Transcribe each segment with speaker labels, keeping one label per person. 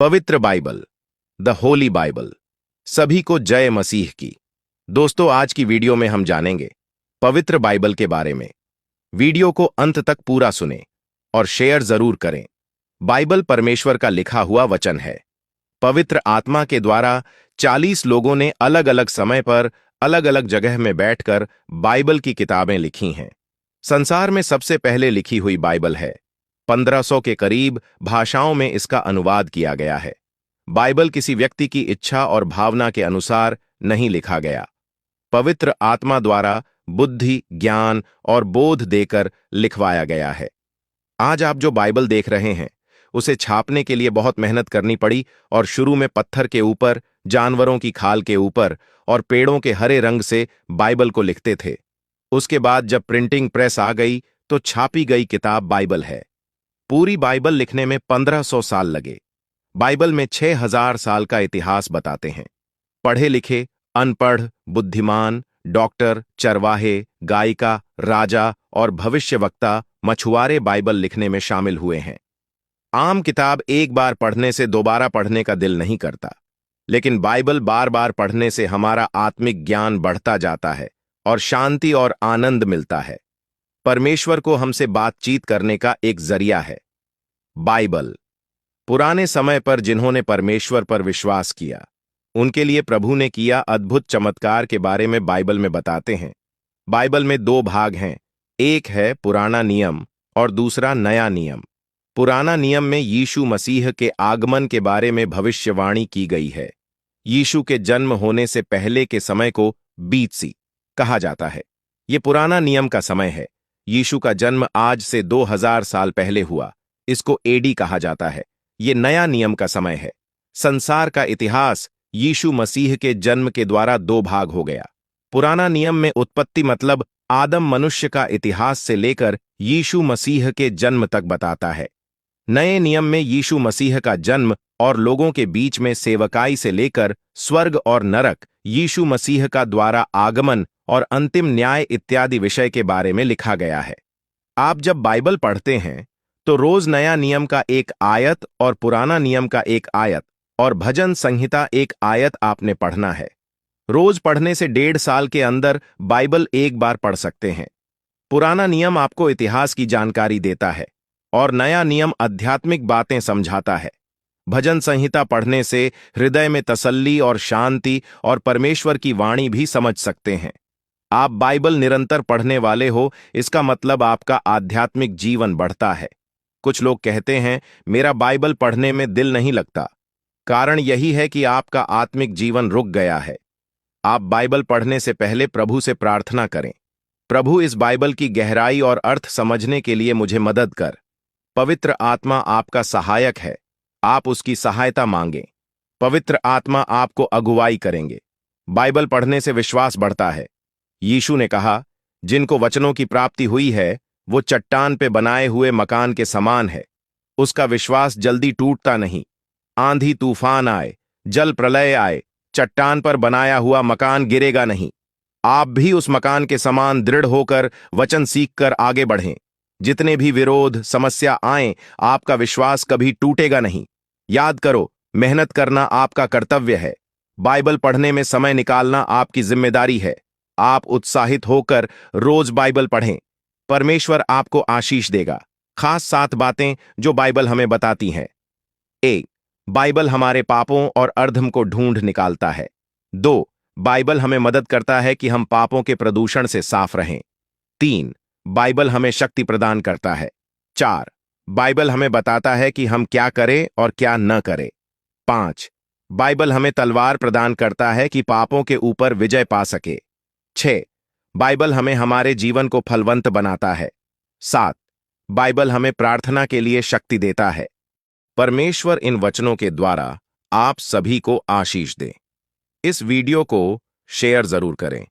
Speaker 1: पवित्र Bible, the Holi Bible. सभी को जय मसीह की। दोस्तों, आज की वीडियो में हम जानेंगे पवित्र बाइबल के बारे में। वीडियो को अंत तक पूरा सुनें और शेयर जरूर करें। बाइबल परमेश्वर का लिखा हुआ वचन है। पवित्र आत्मा के द्वारा 40 लोगों ने अलग अलग समय पर अलग अलग जगह में बैठकर बाइबल की किताबें लिखी हैं। संसार में सबसे पहले लिखी हुई बाइबल है। 1500 के करीब भाषाओं में इसका अनुवाद किया गया है। बाइबल किसी व्यक्ति की इच्छा और भावना के अनुसार नहीं लिखा गया। पवित्र आत्मा द्वारा बुद्धि, ज्ञान और बोध देकर लिखवाया गया है। आज आप जो बाइबल देख रहे हैं, उसे छापने के लिए बहुत मेहनत करनी पड़ी और शुरू में पत्थर के ऊपर, जानवरों की खाल के ऊपर और पेड़ों के हरे रंग से बाइबल को लिखते थे। उसके बाद जब प्रिंटिंग प्रेस आ गई तो छापी गई किताब बाइबल है। पूरी बाइबल लिखने में 1500 साल लगे। बाइबल में 6000 साल का इतिहास बताते हैं। पढ़े लिखे, अनपढ़, बुद्धिमान, डॉक्टर, चरवाहे, गायिका, राजा और भविष्यवक्ता, मछुआरे बाइबल लिखने में शामिल हुए हैं। आम किताब एक बार पढ़ने से दोबारा पढ़ने का दिल नहीं करता, लेकिन बाइबल बार बार पढ़ने से हमारा आत्मिक ज्ञान बढ़ता जाता है और शांति और आनंद मिलता है। परमेश्वर को हमसे बातचीत करने का एक जरिया है। बाइबल पुराने समय पर जिन्होंने परमेश्वर पर विश्वास किया, उनके लिए प्रभु ने किया अद्भुत चमत्कार के बारे में बाइबल में बताते हैं। बाइबल में 2 भाग हैं, एक है पुराना नियम और दूसरा नया नियम। पुराना नियम में यीशु मसीह के आगमन के बारे में भविष्यवाणी की गई है। यीशु के जन्म होने से पहले के समय को बीसी कहा जाता है। ये पुराना नियम का समय है। यीशु का जन्म आज से 2000 साल पहले हुआ। इसको एडी कहा जाता है। ये नया नियम का समय है। संसार का इतिहास यीशु मसीह के जन्म के द्वारा 2 भाग हो गया। पुराना नियम में उत्पत्ति मतलब आदम मनुष्य का इतिहास से लेकर यीशु मसीह के जन्म तक बताता है। नए नियम में यीशु मसीह का जन्म और लोगों के बीच में सेवकाई से लेकर स्वर्ग और नरक, यीशु मसीह का द्वारा आगमन और अंतिम न्याय इत्यादि विषय के बारे में लिखा गया है। आप जब बाइबल पढ़ते हैं तो रोज नया नियम का एक आयत और पुराना नियम का एक आयत और भजन संहिता एक आयत आपने पढ़ना है। रोज पढ़ने से 1.5 साल के अंदर बाइबल एक बार पढ़ सकते हैं। पुराना नियम आपको इतिहास की जानकारी देता है और नया नियम आध्यात्मिक बातें समझाता है। भजन संहिता पढ़ने से हृदय में तसल्ली और शांति और परमेश्वर की वाणी भी समझ सकते हैं। आप बाइबल निरंतर पढ़ने वाले हो, इसका मतलब आपका आध्यात्मिक जीवन बढ़ता है। कुछ लोग कहते हैं, मेरा बाइबल पढ़ने में दिल नहीं लगता। कारण यही है कि आपका आत्मिक जीवन रुक गया है। आप बाइबल पढ़ने से पहले प्रभु से प्रार्थना करें, प्रभु इस बाइबल की गहराई और अर्थ समझने के लिए मुझे मदद कर। पवित्र आत्मा आपका सहायक है, आप उसकी सहायता मांगें। पवित्र आत्मा आपको अगुवाई करेंगे। बाइबल पढ़ने से विश्वास बढ़ता है। यीशु ने कहा, जिनको वचनों की प्राप्ति हुई है वो चट्टान पे बनाए हुए मकान के समान है। उसका विश्वास जल्दी टूटता नहीं। आंधी तूफान आए, जल प्रलय आए, चट्टान पर बनाया हुआ मकान गिरेगा नहीं। आप भी उस मकान के समान दृढ़ होकर वचन सीखकर आगे बढ़ें। जितने भी विरोध, समस्या आएं, आपका विश्वास कभी टूटेगा नहीं। याद करो, मेहनत करना आपका कर्तव्य है। बाइबल पढ़ने में समय निकालना आपकी जिम्मेदारी है। आप उत्साहित होकर रोज बाइबल पढ़ें। परमेश्वर आपको आशीष देगा। खास 7 बातें जो बाइबल हमें बताती हैं। 1. बाइबल हमारे पापों और अधर्म को ढूंढ निकालता है। 2. बाइबल हमें मदद करता है कि हम पापों के प्रदूषण से साफ रहें। 3. बाइबल हमें शक्ति प्रदान करता है। 4. बाइबल हमें बताता है कि हम क्या करें और क्या न करें। 5. बाइबल हमें तलवार प्रदान करता है कि पापों के ऊपर विजय पा सके। 6. बाइबल हमें हमारे जीवन को फलवंत बनाता है। 7. बाइबल हमें प्रार्थना के लिए शक्ति देता है। परमेश्वर इन वचनों के द्वारा आप सभी को आशीष दे। इस वीडियो को शेयर जरूर करें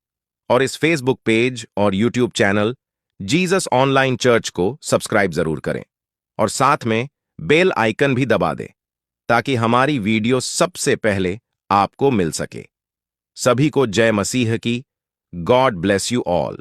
Speaker 1: और इस फेसबुक पेज और YouTube channel Jesus online church को सब्सक्राइब जरूर करें और साथ में बेल आइकन भी दबा दें ताकि हमारी वीडियो सबसे पहले आपको मिल सके। सभी को जय मसीह की। God bless you all.